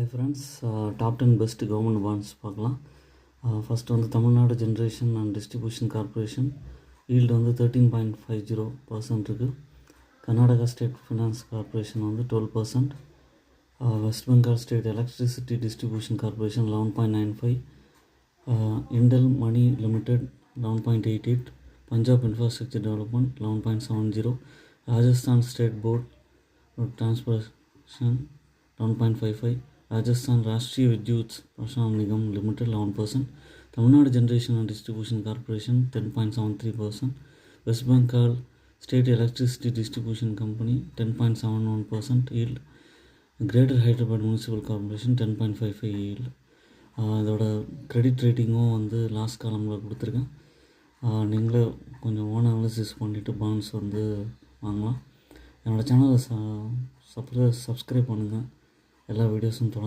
Hi friends, top 10 best government bonds பார்க்கலாம். First வந்து Tamil Nadu generation and distribution corporation yield வந்து 13.50% இருக்குது. கர்நாடகா ஸ்டேட் ஃபினான்ஸ் கார்ப்பரேஷன் வந்து 12%. West Bengal state electricity distribution corporation 11.95. Indel Money limited 11.88. Punjab infrastructure development 11.70. Rajasthan state port transportation 11.55. Rajasthan Rashtriya Vidyut Prasaran Nigam limited 11%. Tamil Nadu generation and distribution corporation 10.73%. West Bengal state electricity distribution company 10.71% yield. Greater Hyderabad municipal corporation 10.55 yield. இதோட credit ரேட்டிங்கும் வந்து last காலமில் கொடுத்துருக்கேன். நீங்களே கொஞ்சம் own analysis பண்ணிவிட்டு bonds வந்து வாங்கலாம். என்னோடய சேனலை சப்ஸ்கிரைப் பண்ணுங்கள். எல்லா வீடியோஸும் தொடர்ந்து